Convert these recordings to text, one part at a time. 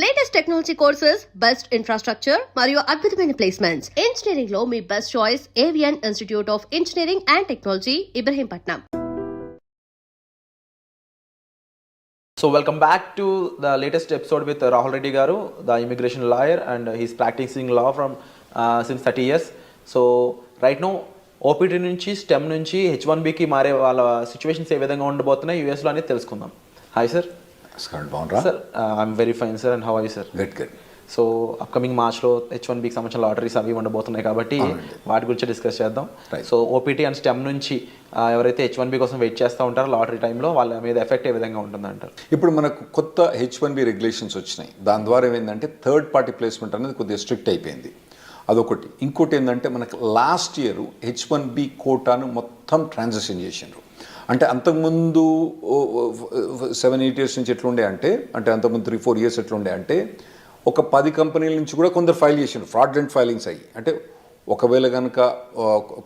Latest technology courses, best infrastructure మరియు అద్భుతమైన placements. Engineering లో మీ best choice Avian institute of engineering and technology, Ibrahimpatnam. So welcome back to the latest episode with Rahul Reddy Garu, the immigration lawyer, and he's practicing law from since 30 years. So right now OPT నుంచి stem నుంచి H1Bకి మారే వాళ్ళ situations ఏ విధంగా ఉండబోతున్నాయి యూఎస్లో అనేది తెలుసుకుందాం. Hi sir. Sir I'm very fine sir, and how are you sir? Good. So upcoming మార్చ్లో H1Bకి సంబంధించిన లాటరీస్ అవి ఉండబోతున్నాయి కాబట్టి వాటి గురించి డిస్కస్ చేద్దాం. సో ఓపీటీ అండ్ స్టెమ్ నుంచి ఎవరైతే H1B కోసం వెయిట్ చేస్తూ ఉంటారో లాటరీ టైంలో వాళ్ళ మీద ఎఫెక్ట్ ఏ విధంగా ఉంటుంది అంటారు? ఇప్పుడు మనకు కొత్త H1B రెగ్యులేషన్స్ వచ్చినాయి. దాని ద్వారా ఏమైందంటే థర్డ్ పార్టీ ప్లేస్మెంట్ అనేది కొద్దిగా స్ట్రిక్ట్ అయిపోయింది. అదొకటి. ఇంకోటి ఏంటంటే మనకు లాస్ట్ ఇయర్ H1B కోటాను మొత్తం ట్రాన్సాక్షన్ చేసిండ్రు. అంటే అంతకుముందు 7-8 ఇయర్స్ నుంచి ఎట్లుండే అంటే అంతకుముందు 3-4 ఇయర్స్ ఎట్లుండే అంటే ఒక 10 కంపెనీల నుంచి కూడా కొందరు ఫైల్ చేసిండ్రు, ఫ్రాడ్లెంట్ ఫైలింగ్స్ అయ్యి. అంటే ఒకవేళ కనుక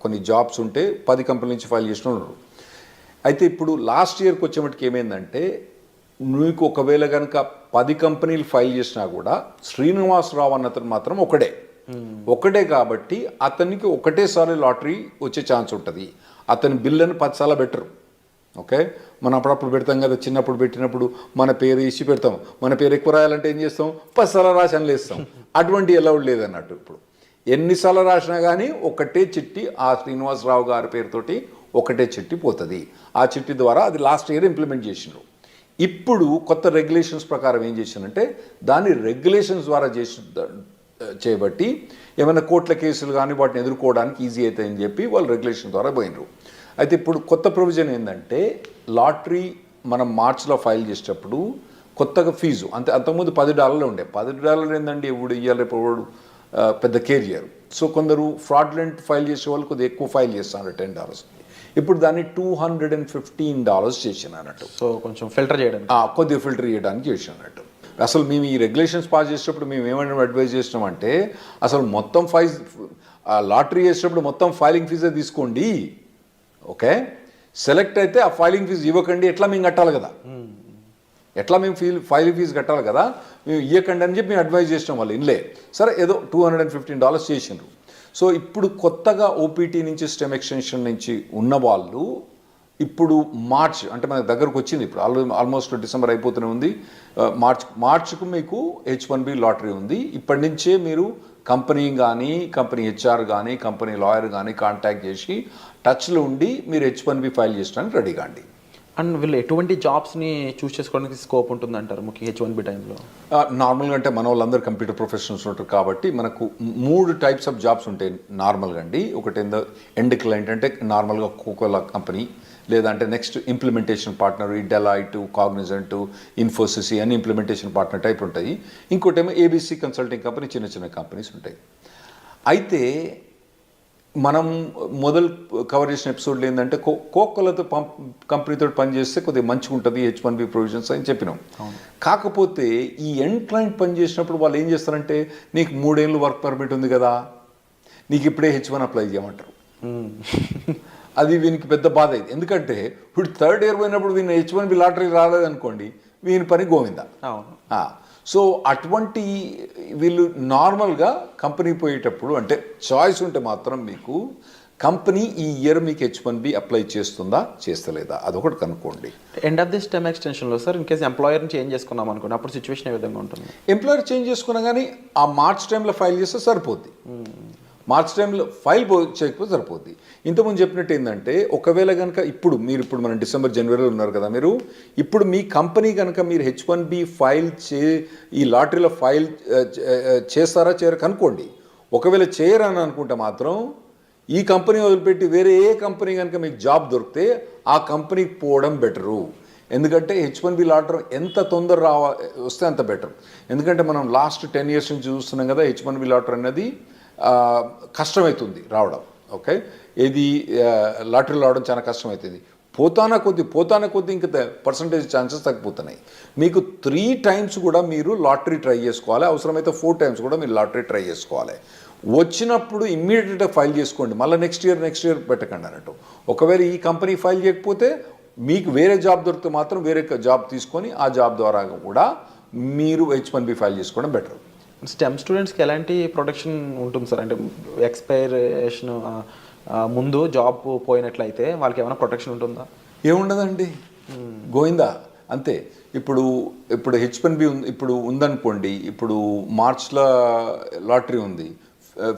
కొన్ని జాబ్స్ ఉంటే 10 కంపెనీల నుంచి ఫైల్ చేసిన ఉన్నారు. అయితే ఇప్పుడు లాస్ట్ ఇయర్కి వచ్చేమటికి ఏమైందంటే నీకు ఒకవేళ కనుక 10 కంపెనీలు ఫైల్ చేసినా కూడా శ్రీనివాసరావు అన్నతను మాత్రం ఒకటే కాబట్టి అతనికి ఒకటేసారి లాటరీ వచ్చే ఛాన్స్ ఉంటుంది. అతని బిల్లుని 10 సార్లు బెటరు. ఓకే, మనం అప్పుడప్పుడు పెడతాం కదా, చిన్నప్పుడు పెట్టినప్పుడు మన పేరు ఇచ్చి పెడతాం. మన పేరు ఎక్కువ రాయాలంటే ఏం చేస్తాం? 10 సార్లు రాసి అనలేస్తాం. అటువంటి అలౌడ్ లేదన్నట్టు. ఇప్పుడు ఎన్నిసార్లు రాసినా కానీ ఒకటే చిట్టి ఆ శ్రీనివాసరావు గారి పేరుతోటి ఒకటే చిట్టి పోతుంది. ఆ చిట్టి ద్వారా అది లాస్ట్ ఇయర్ ఇంప్లిమెంట్ చేసినారు. ఇప్పుడు కొత్త రెగ్యులేషన్స్ ప్రకారం ఏం చేసినంటే దాన్ని రెగ్యులేషన్స్ ద్వారా చేయబట్టి ఏమైనా కోర్టుల కేసులు కానీ వాటిని ఎదుర్కోవడానికి ఈజీ అవుతాయని చెప్పి వాళ్ళు రెగ్యులేషన్ ద్వారా పోయినరు. అయితే ఇప్పుడు కొత్త ప్రొవిజన్ ఏంటంటే లాటరీ మనం మార్చ్లో ఫైల్ చేసేటప్పుడు కొత్తగా ఫీజు అంతకుముందు $10 ఉండే. $10 ఏంటంటే ఇప్పుడు ఇవ్వాలి, ఇప్పుడు పెద్ద కేర్ చేయరు. సో కొందరు ఫ్రాడ్లెంట్ ఫైల్ చేసే వాళ్ళు కొద్దిగా ఎక్కువ ఫైల్ చేస్తున్నారు, $10. ఇప్పుడు దాన్ని $215 చేసిన అన్నట్టు. సో కొంచెం ఫిల్టర్ చేయడానికి, కొద్దిగా ఫిల్టర్ చేయడానికి చేసిన అన్నట్టు. అసలు మేము ఈ రెగ్యులేషన్స్ పాస్ చేసేటప్పుడు మేము ఏమైనా అడ్వైజ్ చేసినామంటే అసలు మొత్తం లాటరీ చేసేటప్పుడు మొత్తం ఫైలింగ్ ఫీజే తీసుకోండి. ఓకే, సెలెక్ట్ అయితే ఆ ఫైలింగ్ ఫీజు ఇవ్వకండి. ఎట్లా మేము కట్టాలి కదా, ఫైలింగ్ ఫీజు కట్టాలి కదా, మేము ఇవ్వకండి అని చెప్పి మేము అడ్వైజ్ చేసినాం. వాళ్ళు ఇన్లే సరే ఏదో $215 చేసిండ్రు. సో ఇప్పుడు కొత్తగా ఓపీటీ నుంచి స్టెమ్ ఎక్స్టెన్షన్ నుంచి ఉన్న వాళ్ళు ఇప్పుడు మార్చ్ అంటే మనకు దగ్గరకు వచ్చింది. ఇప్పుడు ఆల్మోస్ట్ డిసెంబర్ అయిపోతూనే ఉంది. మార్చ్కు మీకు H1B లాటరీ ఉంది. ఇప్పటి నుంచే మీరు కంపెనీ కానీ, కంపెనీ హెచ్ఆర్ కానీ, కంపెనీ లాయర్ కానీ కాంటాక్ట్ చేసి టచ్లో ఉండి మీరు H1B ఫైల్ చేయడానికి రెడీ కాండి. అండ్ వీళ్ళు ఎటువంటి జాబ్స్ని చూస్ చేసుకోవడానికి స్కోప్ ఉంటుందంటారు ముఖ్య H1B టైంలో? నార్మల్గా అంటే మన వాళ్ళందరూ కంప్యూటర్ ప్రొఫెషనల్స్ ఉంటారు కాబట్టి మనకు 3 టైప్స్ ఆఫ్ జాబ్స్ ఉంటాయి నార్మల్గా అండి. ఒకటి ఎండ్ క్లయింట్ అంటే నార్మల్గా కోకోలా కంపెనీ, లేదంటే నెక్స్ట్ ఇంప్లిమెంటేషన్ పార్ట్నర్, ఈ డెలాయిట్, కాగ్నిజెంట్, ఇన్ఫోసిస్ అన్ని ఇంప్లిమెంటేషన్ పార్ట్నర్ టైప్ ఉంటాయి. ఇంకోటేమో ABC కన్సల్టింగ్ కంపెనీ, చిన్న కంపెనీస్ ఉంటాయి. అయితే మనం మొదలు కవర్ చేసిన ఎపిసోడ్లో ఏంటంటే కోకోలతో కంపెనీతో పనిచేస్తే కొద్దిగా మంచిగా ఉంటుంది H1B ప్రొవిజన్స్ అని చెప్పినాం. కాకపోతే ఈ ఎండ్ క్లయింట్ పనిచేసినప్పుడు వాళ్ళు ఏం చేస్తారంటే నీకు 3 ఏళ్ళు వర్క్ పర్మిట్ ఉంది కదా, నీకు ఇప్పుడే H1 అప్లై చేయమంటారు. అది వీనికి పెద్ద బాధ అయింది. ఎందుకంటే ఇప్పుడు 3rd ఇయర్ పోయినప్పుడు వీని H1B లాటరీ రాలేదనుకోండి, వీని పని గోవిందా. సో అటువంటి వీళ్ళు నార్మల్గా కంపెనీ పోయేటప్పుడు అంటే చాయిస్ ఉంటే మాత్రం మీకు కంపెనీ ఈ ఇయర్ మీకు H1B అప్లై చేస్తుందా చేస్తలేదా అదొకటి కనుక్కోండి. ఎండ్ ఆఫ్ ది స్టెమ్ ఎక్స్టెన్షన్లో సార్ ఇన్ కేసు ఎంప్లాయర్ని చేంజ్ చేసుకున్నాం అనుకోండి, అప్పుడు సిచ్యువేషన్ ఏ విధంగా ఉంటుంది? ఎంప్లాయర్ చేంజ్ చేసుకున్నా కానీ ఆ మార్చ్ టైంలో ఫైల్ చేస్తే సరిపోద్ది. మార్చ్ టైంలో ఫైల్ చేయకపోతే సరిపోద్ది. ఇంతకుముందు చెప్పినట్టు ఏంటంటే ఒకవేళ కనుక ఇప్పుడు మనం డిసెంబర్ జనవరిలో ఉన్నారు కదా, మీరు ఇప్పుడు మీ కంపెనీ కనుక మీరు H1B ఫైల్ ఈ లాటరీలో ఫైల్ చేస్తారా చేయరు కనుక్కోండి. ఒకవేళ చేయరని అనుకుంటే మాత్రం ఈ కంపెనీ వదిలిపెట్టి వేరే ఏ కంపెనీ కనుక మీకు జాబ్ దొరికితే ఆ కంపెనీకి పోవడం బెటరు. ఎందుకంటే H1B లాటరీ ఎంత తొందర వస్తే అంత బెటర్. ఎందుకంటే మనం లాస్ట్ 10 ఇయర్స్ నుంచి చూస్తున్నాం కదా, H1B లాటరీ అనేది కష్టమవుతుంది రావడం. ఓకే, ఇది లాటరీలో రావడం చాలా కష్టమవుతుంది. పోతానా కొద్ది ఇంకా పర్సంటేజ్ ఛాన్సెస్ తగ్గిపోతున్నాయి. మీకు 3 టైమ్స్ కూడా మీరు లాటరీ ట్రై చేసుకోవాలి, అవసరమైతే 4 టైమ్స్ కూడా మీరు లాటరీ ట్రై చేసుకోవాలి. వచ్చినప్పుడు ఇమ్మీడియట్గా ఫైల్ చేసుకోండి, మళ్ళీ నెక్స్ట్ ఇయర్ పెట్టకండి అన్నట్టు. ఒకవేళ ఈ కంపెనీ ఫైల్ చేయకపోతే మీకు వేరే జాబ్ దొరికితే మాత్రం వేరే జాబ్ తీసుకొని ఆ జాబ్ ద్వారా కూడా మీరు H1B ఫైల్ చేసుకోవడం బెటర్. స్టెమ్ స్టూడెంట్స్కి ఎలాంటి ప్రొటెక్షన్ ఉంటుంది సార్? అంటే ఎక్స్పైరేషన్ ముందు జాబ్ పోయినట్లయితే వాళ్ళకి ఏమైనా ప్రొటెక్షన్ ఉంటుందా? ఏముండదండి, గోయిందా అంతే. ఇప్పుడు H1B ఇప్పుడు ఉందనుకోండి, ఇప్పుడు మార్చ్లో లాటరీ ఉంది,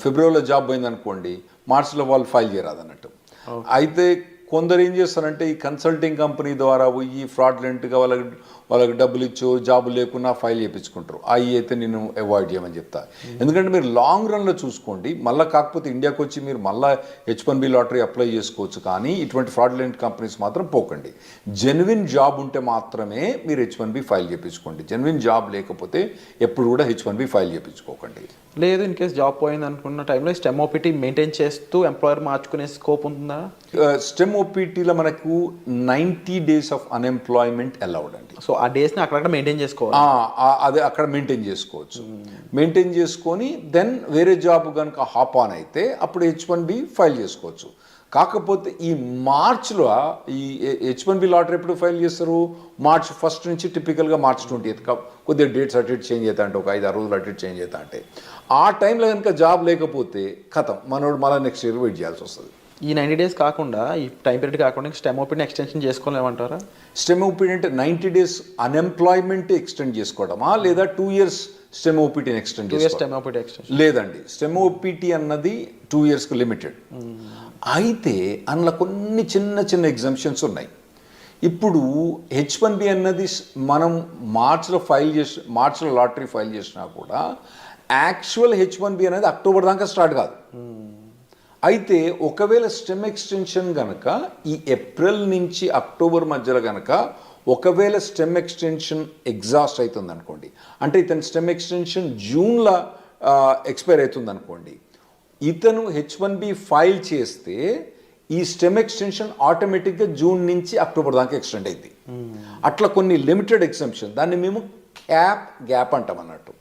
ఫిబ్రవరిలో జాబ్ పోయిందనుకోండి, మార్చ్లో వాళ్ళు ఫైల్ చేయరాదు అన్నట్టు. అయితే కొందరు ఏం చేస్తారంటే ఈ కన్సల్టింగ్ కంపెనీ ద్వారా పోయి ఫ్రాడ్లెంట్గా వాళ్ళకి డబ్బులు ఇచ్చో జాబ్ లేకున్నా ఫైల్ చేయించుకుంటారు. అవి అయితే నేను అవాయిడ్ చేయమని చెప్తా. ఎందుకంటే మీరు లాంగ్ రన్లో చూసుకోండి, మళ్ళీ కాకపోతే ఇండియాకి వచ్చి మీరు మళ్ళీ H1B లాటరీ అప్లై చేసుకోవచ్చు, కానీ ఇటువంటి ఫ్రాడ్లెంట్ కంపెనీస్ మాత్రం పోకండి. జెన్యున్ జాబ్ ఉంటే మాత్రమే మీరు H1B ఫైల్ చేయించుకోండి. జెన్యున్ జాబ్ లేకపోతే ఎప్పుడు కూడా H1B ఫైల్ చేయించుకోకండి. లేదు, ఇన్ కేస్ జాబ్ పోయింది అనుకున్న టైంలో స్టెమ్ ఓపీటీ మెయింటైన్ చేస్తూ ఎంప్లాయర్ మార్చుకునే స్కోప్ ఉంటుందా? స్టెమ్ ఓపీటీలో మనకు 90 days ఆఫ్ అన్ఎంప్లాయ్మెంట్ అలౌడ్ అండి. సో ఆ డేస్ని అక్కడక్కడ మెయింటైన్ చేసుకోవాలి. అదే అక్కడ మెయింటైన్ చేసుకోవచ్చు. మెయింటైన్ చేసుకొని దెన్ వేరే జాబ్ కనుక హాప్ ఆన్ అయితే అప్పుడు H1B ఫైల్ చేసుకోవచ్చు. కాకపోతే ఈ మార్చ్లో ఈ H1B లాటరీ ఎప్పుడు ఫైల్ చేస్తారు? మార్చ్ 1st నుంచి టిపికల్గా మార్చ్ 20th కొద్దిగా డేట్స్ అటు ఇటు చేంజ్ అవుతా అంటే ఒక 5-6 రోజులు అటు ఇటు చేంజ్ అవుతా అంటే ఆ టైంలో కనుక జాబ్ లేకపోతే కథం, మనోడు మళ్ళీ నెక్స్ట్ ఇయర్ వెయిట్ చేయాల్సి వస్తుంది. ఈ 90 days కాకుండా, ఈ టైం పీరియడ్ కాకుండా స్టెమ్ ఓపీని ఎక్స్టెన్షన్ చేసుకోలేమంటారా? స్టెమ్ ఓపీటీ అంటే 90 days అన్ఎంప్లాయ్మెంట్ ఎక్స్టెండ్ చేసుకోవడమా, లేదా 2 years స్టెమ్ ఓపీటీని ఎక్స్టెండ్ చేసుకోవడం? లేదండి, స్టెమ్ ఓపీటీ అన్నది 2 yearsకి లిమిటెడ్. అయితే అందులో కొన్ని చిన్న చిన్న ఎగ్జామ్షన్స్ ఉన్నాయి. ఇప్పుడు H1B అన్నది మనం మార్చ్లో లాటరీ ఫైల్ చేసినా కూడా యాక్చువల్ H1B అనేది అక్టోబర్ దాకా స్టార్ట్ కాదు. అయితే ఒకవేళ స్టెమ్ ఎక్స్టెన్షన్ కనుక ఈ ఏప్రిల్ నుంచి అక్టోబర్ మధ్యలో కనుక ఒకవేళ స్టెమ్ ఎక్స్టెన్షన్ ఎగ్జాస్ట్ అవుతుంది అనుకోండి, అంటే ఇతని స్టెమ్ ఎక్స్టెన్షన్ జూన్లో ఎక్స్పైర్ అవుతుంది అనుకోండి, ఇతను H1B ఫైల్ చేస్తే ఈ స్టెమ్ ఎక్స్టెన్షన్ ఆటోమేటిక్గా జూన్ నుంచి అక్టోబర్ దాకా ఎక్స్టెండ్ అయింది. అట్లా కొన్ని లిమిటెడ్ ఎగ్జామ్షన్, దాన్ని మేము క్యాప్ గ్యాప్ అంటాం అన్నట్టు.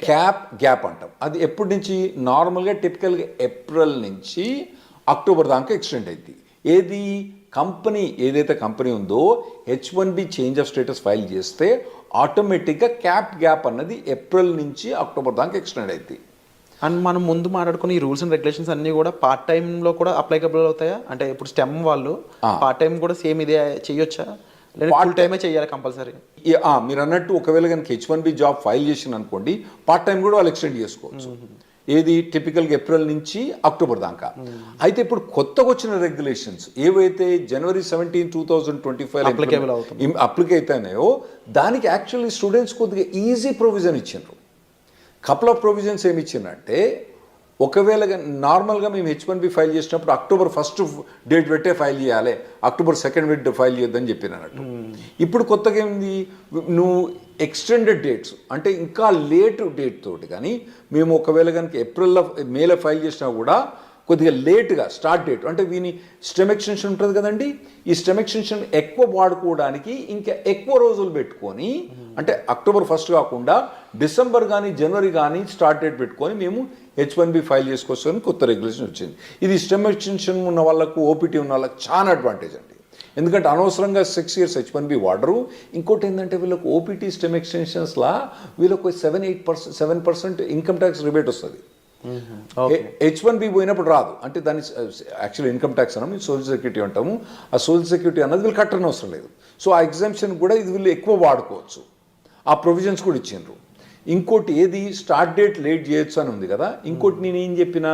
క్యాప్ గ్యాప్ అంటాం. అది ఎప్పటి నుంచి? నార్మల్గా టిపికల్గా ఏప్రిల్ నుంచి అక్టోబర్ దాకా ఎక్స్టెండ్ అయింది. ఏది ఏదైతే కంపెనీ ఉందో H1B change of status file చేస్తే ఆటోమేటిక్గా క్యాప్ గ్యాప్ అన్నది ఏప్రిల్ నుంచి అక్టోబర్ దాకా ఎక్స్టెండ్ అయింది. అండ్ మనం ముందు మాట్లాడుకున్న ఈ రూల్స్ అండ్ రెగ్యులేషన్స్ అన్నీ కూడా పార్ట్ టైంలో కూడా అప్లైకబుల్ అవుతాయా? అంటే ఇప్పుడు స్టెమ్ వాళ్ళు పార్ట్ టైం కూడా సేమ్ ఇదే చేయొచ్చా, లేదా ఫుల్ టైమే చేయాలి కంపల్సరీ? మీరు అన్నట్టు ఒకవేళ కనుక H1B జాబ్ ఫైల్ చేసిన అనుకోండి, పార్ట్ టైం కూడా వాళ్ళు ఎక్స్టెండ్ చేసుకోవచ్చు. ఏది టిపికల్గా ఏప్రిల్ నుంచి అక్టోబర్ దాకా. అయితే ఇప్పుడు కొత్తగా వచ్చిన రెగ్యులేషన్స్ ఏవైతే January 17, 2025 అప్లికే అవుతాయో దానికి యాక్చువల్లీ స్టూడెంట్స్ కొద్దిగా ఈజీ ప్రొవిజన్ ఇచ్చిండ్రు. కపుల్ ఆఫ్ ప్రొవిజన్స్ ఏమి ఇచ్చిందంటే, ఒకవేళ నార్మల్గా మేము H1B ఫైల్ చేసినప్పుడు October 1st డేట్ పెట్టే ఫైల్ చేయాలి, October 2nd ఫైల్ చేయొద్దని చెప్పినట్టు. ఇప్పుడు కొత్తగా ఏంది, నువ్వు ఎక్స్టెండెడ్ డేట్స్ అంటే ఇంకా లేట్ డేట్ తోటి కానీ మేము ఒకవేళ కనుక మేలో ఫైల్ చేసినా కూడా కొద్దిగా లేట్గా స్టార్ట్ డేట్ అంటే వీని స్టెమ్ ఎక్స్టెన్షన్ ఉంటుంది కదండి, ఈ స్టెమ్ ఎక్స్టెన్షన్ ఎక్కువ వాడుకోవడానికి ఇంకా ఎక్కువ రోజులు పెట్టుకొని, అంటే October 1st కాకుండా డిసెంబర్ కానీ జనవరి కానీ స్టార్ట్ డేట్ పెట్టుకొని మేము H1B ఫైల్ చేసుకోవచ్చని కొత్త రెగ్యులేషన్ వచ్చింది. ఇది స్టెమ్ ఎక్స్టెన్షన్ ఉన్న వాళ్ళకు, ఓపీటీ ఉన్న వాళ్ళకి చాలా అడ్వాంటేజ్ అండి. ఎందుకంటే అనవసరంగా 6 years H1B వాడరు. ఇంకోటి ఏంటంటే వీళ్ళకి ఓపీటీ స్టెమ్ ఎక్స్టెన్షన్స్లా వీళ్ళకు 7% ఇన్కమ్ ట్యాక్స్ రిబేట్ వస్తుంది. H1B పోయినప్పుడు రాదు. అంటే దాన్ని యాక్చువల్ ఇన్కమ్ ట్యాక్స్ అన్నాము, సోషల్ సెక్యూరిటీ అంటాము. ఆ సోషల్ సెక్యూరిటీ అన్నది వీళ్ళు కట్టని అవసరం లేదు. సో ఆ ఎగ్జామ్షన్ కూడా ఇది వీళ్ళు ఎక్కువ వాడుకోవచ్చు. ఆ ప్రొవిజన్స్ కూడా ఇచ్చిండ్రు. ఇంకోటి ఏది, స్టార్ట్ డేట్ లేట్ చేయొచ్చు అని ఉంది కదా. ఇంకోటి నేను ఏం చెప్పినా,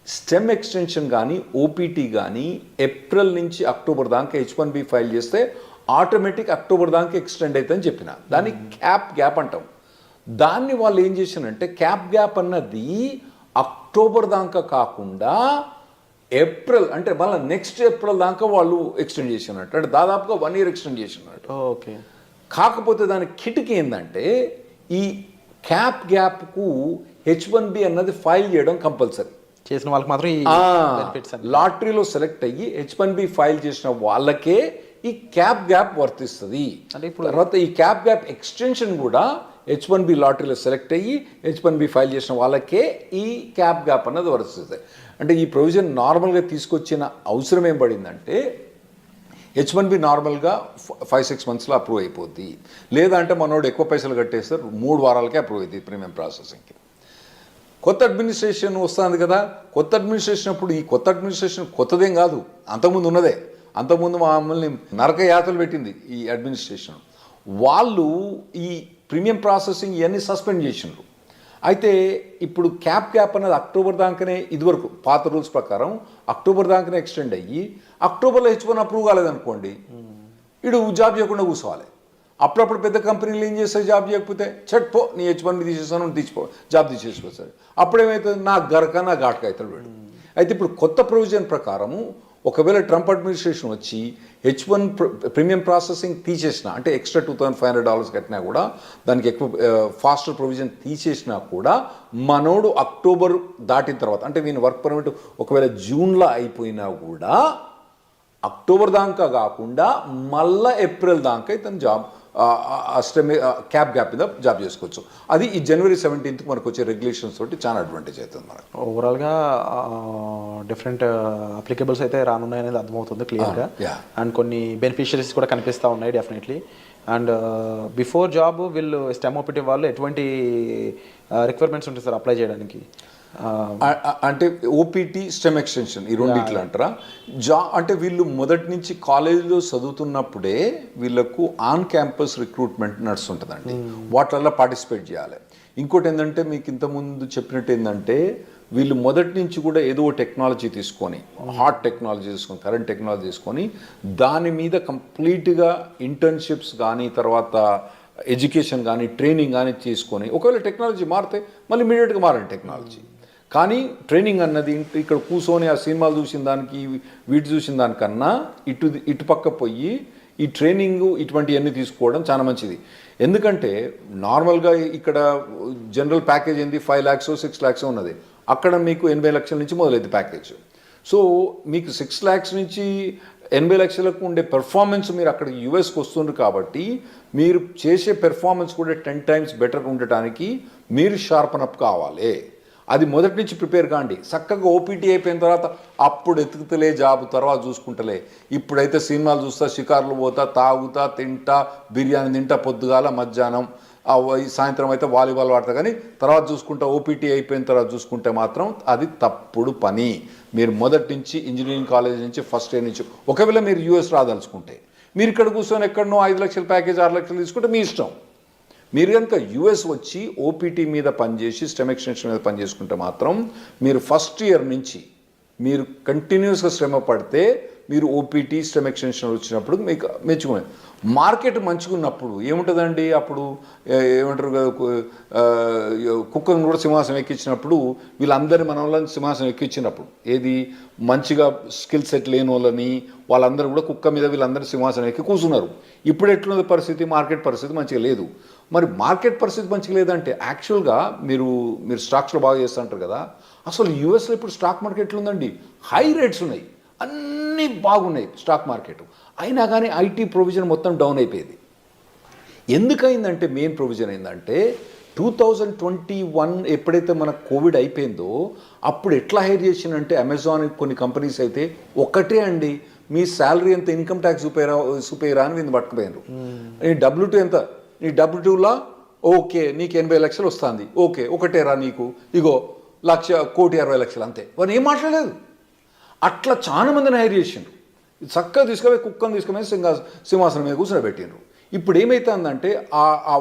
స్టెమ్ ఎక్స్టెన్షన్ కానీ ఓపీటీ కానీ ఏప్రిల్ నుంచి అక్టోబర్ దాకా H1B ఫైల్ చేస్తే ఆటోమేటిక్ అక్టోబర్ దాకా ఎక్స్టెండ్ అవుతుందని చెప్పిన. దాన్ని క్యాప్ గ్యాప్ అంటాం. దాన్ని వాళ్ళు ఏం చేశారంటే, క్యాప్ గ్యాప్ అన్నది అక్టోబర్ దాకా కాకుండా ఏప్రిల్ అంటే మళ్ళీ నెక్స్ట్ ఏప్రిల్ దాకా వాళ్ళు ఎక్స్టెండ్ చేసినట్టు, అంటే దాదాపుగా 1 year ఎక్స్టెండ్ చేసినట్టు. ఓకే. కాకపోతే దాని కిటికీ ఏంటంటే, ఈ క్యాప్ గ్యాప్కు H1B అన్నది ఫైల్ చేయడం కంపల్సరీ. చేసిన వాళ్ళకి మాత్రం లాటరీలో సెలెక్ట్ అయ్యి H1B ఫైల్ చేసిన వాళ్ళకే ఈ క్యాప్ గ్యాప్ వర్తిస్తుంది. అంటే ఇప్పుడు తర్వాత ఈ క్యాప్ గ్యాప్ ఎక్స్టెన్షన్ కూడా H1B లాటరీలో సెలెక్ట్ అయ్యి H1B ఫైల్ చేసిన వాళ్ళకే ఈ క్యాప్ గ్యాప్ అన్నది వర్తిస్తుంది. అంటే ఈ ప్రొవిజన్ నార్మల్గా తీసుకొచ్చిన అవసరం ఏం పడిందంటే, H1B నార్మల్గా 5-6 మంత్స్లో అప్రూవ్ అయిపోద్ది. లేదంటే మనోడు ఎక్కువ పైసలు కట్టేస్తారు 3 వారాలకే అప్రూవ్ అవుతుంది ప్రీమియం ప్రాసెసింగ్కి. కొత్త అడ్మినిస్ట్రేషన్ వస్తుంది కదా, కొత్త అడ్మినిస్ట్రేషన్ అప్పుడు ఈ కొత్త అడ్మినిస్ట్రేషన్ కొత్తదేం కాదు, అంతకుముందు ఉన్నదే. అంతకుముందు మమ్మల్ని నరక యాతలు పెట్టింది ఈ అడ్మినిస్ట్రేషన్. వాళ్ళు ఈ ప్రీమియం ప్రాసెసింగ్ ఇవన్నీ సస్పెండ్ చేసిండ్రు. అయితే ఇప్పుడు క్యాప్ అనేది అక్టోబర్ దాకానే, ఇదివరకు పాత రూల్స్ ప్రకారం అక్టోబర్ దాకానే ఎక్స్టెండ్ అయ్యి అక్టోబర్లో H1 అప్రూవ్ కాలేదనుకోండి, ఇడు జాబ్ చేయకుండా కూర్చోవాలి. అప్పుడప్పుడు పెద్ద కంపెనీలు ఏం చేస్తాయి, జాబ్ చేయకపోతే పో నీ H1 తీసేస్తాను తీసిపో, జాబ్ తీసేసుకోవచ్చు. అప్పుడేమవుతుంది, నా గరక నా ఘాటక అవుతాడు వీడు. అయితే ఇప్పుడు కొత్త ప్రొవిజన్ ప్రకారము ఒకవేళ ట్రంప్ అడ్మినిస్ట్రేషన్ వచ్చి H1 ప్రీమియం ప్రాసెసింగ్ తీసేసిన, అంటే ఎక్స్ట్రా $2,500 కట్టినా కూడా, దానికి ఎక్కువ ఫాస్టర్ ప్రొవిజన్ తీసేసినా కూడా, మనోడు అక్టోబర్ దాటిన తర్వాత, అంటే వీని వర్క్ పర్మిట్ ఒకవేళ జూన్లో అయిపోయినా కూడా అక్టోబర్ దాకా కాకుండా మళ్ళీ ఏప్రిల్ దాకా ఇతను జాబ్ గ్యాప్ మీద జాబ్ చేసుకోవచ్చు. అది ఈ January 17th మనకు వచ్చే రెగ్యులేషన్స్ తోటి చాలా అడ్వాంటేజ్ అవుతుంది మనకు. ఓవరాల్గా డిఫరెంట్ అప్లికేబుల్స్ అయితే రానున్నాయి అనేది అర్థమవుతుంది క్లియర్గా. అండ్ కొన్ని బెనిఫిషరీస్ కూడా కనిపిస్తూ ఉన్నాయి డెఫినెట్లీ. అండ్ బిఫోర్ జాబ్ వీళ్ళు STEM OPT వాళ్ళు ఎటువంటి రిక్వైర్మెంట్స్ ఉంటాయి సార్ అప్లై చేయడానికి? అంటే OPT STEM ఎక్స్టెన్షన్ ఈ రెండిట్లు అంటారా? అంటే వీళ్ళు మొదటి నుంచి కాలేజీలో చదువుతున్నప్పుడే వీళ్ళకు ఆన్ క్యాంపస్ రిక్రూట్మెంట్ నడుస్తుంటుందండి. వాటిల్లో పార్టిసిపేట్ చేయాలి. ఇంకోటి ఏంటంటే, మీకు ఇంతకుముందు చెప్పినట్టు ఏంటంటే, వీళ్ళు మొదటి నుంచి కూడా ఏదో టెక్నాలజీ తీసుకొని, హాట్ టెక్నాలజీ తీసుకొని, కరెంట్ టెక్నాలజీ తీసుకొని, దాని మీద కంప్లీట్గా ఇంటర్న్షిప్స్ కానీ, తర్వాత ఎడ్యుకేషన్ కానీ, ట్రైనింగ్ కానీ తీసుకొని, ఒకవేళ టెక్నాలజీ మారితే మళ్ళీ ఇమీడియట్గా మారండి టెక్నాలజీ. కానీ ట్రైనింగ్ అన్నది ఇక్కడ కూర్చొని ఆ సినిమాలు చూసిన దానికి వీటి చూసిన దానికన్నా ఇటు పక్క పోయి ఈ ట్రైనింగ్ ఇటువంటివన్నీ తీసుకోవడం చాలా మంచిది. ఎందుకంటే నార్మల్గా ఇక్కడ జనరల్ ప్యాకేజ్ ఏంది 5 lakhs 6 lakhs ఉన్నది, అక్కడ మీకు 80 లక్షల నుంచి మొదలైంది ప్యాకేజ్. సో మీకు 6 lakhs నుంచి 80 లక్షలకు ఉండే పెర్ఫార్మెన్స్ మీరు అక్కడ యూఎస్కి వస్తున్నారు కాబట్టి, మీరు చేసే పెర్ఫార్మెన్స్ కూడా 10 times బెటర్ ఉండటానికి మీరు షార్పన్ అప్ కావాలి. అది మొదటి నుంచి ప్రిపేర్ కాండి. చక్కగా OPT అయిపోయిన తర్వాత అప్పుడు ఎతుకుతలే జాబ్, తర్వాత చూసుకుంటలే. ఇప్పుడైతే సినిమాలు చూస్తా, షికార్లు పోతా, తాగుతా, తింటా, బిర్యానీ తింటా, పొద్దుగాల మధ్యాహ్నం, సాయంత్రం అయితే వాలీబాల్ ఆడతా, కానీ తర్వాత చూసుకుంటా, OPT అయిపోయిన తర్వాత చూసుకుంటే మాత్రం అది తప్పుడు పని. మీరు మొదటి నుంచి ఇంజనీరింగ్ కాలేజ్ నుంచి ఫస్ట్ ఇయర్ నుంచి, ఒకవేళ మీరు US రాదలుచుకుంటే, మీరు ఇక్కడ కూర్చొని ఎక్కడనో 5 లక్షల ప్యాకేజ్ 6 లక్షలు తీసుకుంటే మీ ఇష్టం. మీరు కనుక US వచ్చి OPT మీద పనిచేసి STEM ఎక్స్టెన్షన్ మీద పనిచేసుకుంటే మాత్రం మీరు ఫస్ట్ ఇయర్ నుంచి మీరు కంటిన్యూస్గా శ్రమ పడితే మీరు OPT STEM ఎక్స్టెన్షన్ వచ్చినప్పుడు మీకు మెచ్చుకునే మార్కెట్ మంచిగా ఉన్నప్పుడు ఏముంటుందండి, అప్పుడు ఏమంటారు, కుక్కను కూడా సింహాసనం ఎక్కించినప్పుడు వీళ్ళందరి మన వాళ్ళని సింహాసనం ఎక్కించినప్పుడు, ఏది మంచిగా స్కిల్ సెట్ లేని వాళ్ళని వాళ్ళందరూ కూడా కుక్క మీద వీళ్ళందరూ సింహాసనం ఎక్కి కూర్చున్నారు. ఇప్పుడు ఎట్లున్నది పరిస్థితి, మార్కెట్ పరిస్థితి మంచిగా లేదు. మరి మార్కెట్ పరిస్థితి మంచిగా లేదంటే యాక్చువల్గా మీరు స్టాక్స్లో బాగా చేస్తుంటారు కదా, అసలు యూఎస్లో ఇప్పుడు స్టాక్ మార్కెట్ ఎట్లుందండి, హై రేట్స్ ఉన్నాయి, అన్నీ బాగున్నాయి స్టాక్ మార్కెట్, అయినా కానీ IT ప్రొవిజన్ మొత్తం డౌన్ అయిపోయింది. ఎందుకైందంటే మెయిన్ ప్రొవిజన్ ఏంటంటే 2021 ఎప్పుడైతే మన కోవిడ్ అయిపోయిందో అప్పుడు ఎట్లా హైర్ చేసిందంటే, అమెజాన్ కొన్ని కంపెనీస్ అయితే ఒకటే అండి, మీ శాలరీ ఎంత, ఇన్కమ్ ట్యాక్స్ చూపేరా అని వీళ్ళు పట్టుకుపోయారు. నీ W2 ఎంత, నీ W2లా ఓకే నీకు 80 లక్షలు వస్తుంది, ఓకే ఒకటేరా నీకు, ఇగో 1,60,60,000 అంతే, వారు ఏం మాట్లాడలేదు. అట్లా చాలా మందిని హైర్ చేసిండ్రు. చక్కగా తీసుకుపోయి కుక్కను తీసుకుపోయి సింహాసనం మీద కూర్చోబెట్టిండ్రు. ఇప్పుడు ఏమవుతుందంటే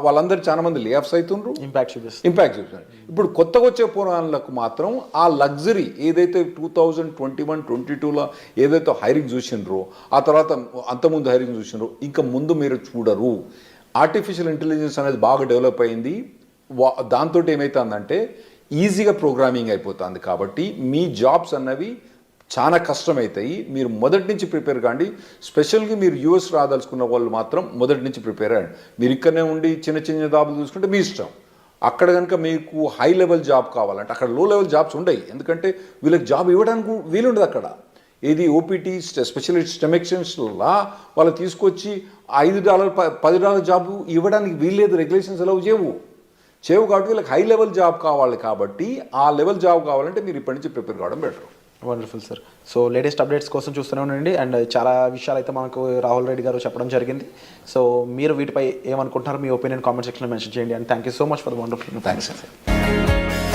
వాళ్ళందరూ చాలా మంది లే ఆఫ్స్ అవుతుండ్రు, ఇంపాక్ట్ చూపిస్తున్నారు. ఇప్పుడు కొత్తగా వచ్చే పురాణాలకు మాత్రం ఆ లగ్జరీ ఏదైతే 2021-22లో ఏదైతే హైరింగ్ చూసిండ్రో, ఆ తర్వాత అంతకుముందు హైరింగ్ చూసిండ్రో, ఇంకా ముందు మీరు చూడరు. ఆర్టిఫిషియల్ ఇంటెలిజెన్స్ అనేది బాగా డెవలప్ అయింది. దాంతో ఏమవుతుందంటే ఈజీగా ప్రోగ్రామింగ్ అయిపోతుంది. కాబట్టి మీ జాబ్స్ అన్నవి చాలా కష్టమవుతాయి. మీరు మొదటి నుంచి ప్రిపేర్ కాండి. స్పెషల్గా మీరు US రాదలుచుకున్న వాళ్ళు మాత్రం మొదటి నుంచి ప్రిపేర్ అయ్యండి. మీరు ఇక్కడనే ఉండి చిన్న చిన్న జాబులు చూసుకుంటే మీ ఇష్టం. అక్కడ కనుక మీకు హై లెవెల్ జాబ్ కావాలంటే అక్కడ లో లెవెల్ జాబ్స్ ఉండవు, ఎందుకంటే వీళ్ళకి జాబ్ ఇవ్వడానికి వీలుండదు. అక్కడ ఏది OPT స్పెషలిస్ట్ STEM ఎక్స్టెన్షన్లా వాళ్ళు తీసుకొచ్చి $5 $10 జాబు ఇవ్వడానికి వీల్లేదు, రెగ్యులేషన్స్ ఎలా చేయవు కాబట్టి వీళ్ళకి హై లెవెల్ జాబ్ కావాలి. కాబట్టి ఆ లెవెల్ జాబ్ కావాలంటే మీరు ఇప్పటి నుంచి ప్రిపేర్ కావడం better. Wonderful sir. So latest updates కోసం చూస్తూనే ఉండండి. అండ్ చాలా విషయాలు అయితే మనకు రాహుల్ రెడ్డి గారు చెప్పడం జరిగింది. సో మీరు వీటిపై ఏమనుకుంటున్నారు, మీ ఒపీనియన్ కామెంట్ సెక్షన్లో మెన్షన్ చేయండి. And thank you so much for the wonderful. Thanks అండి.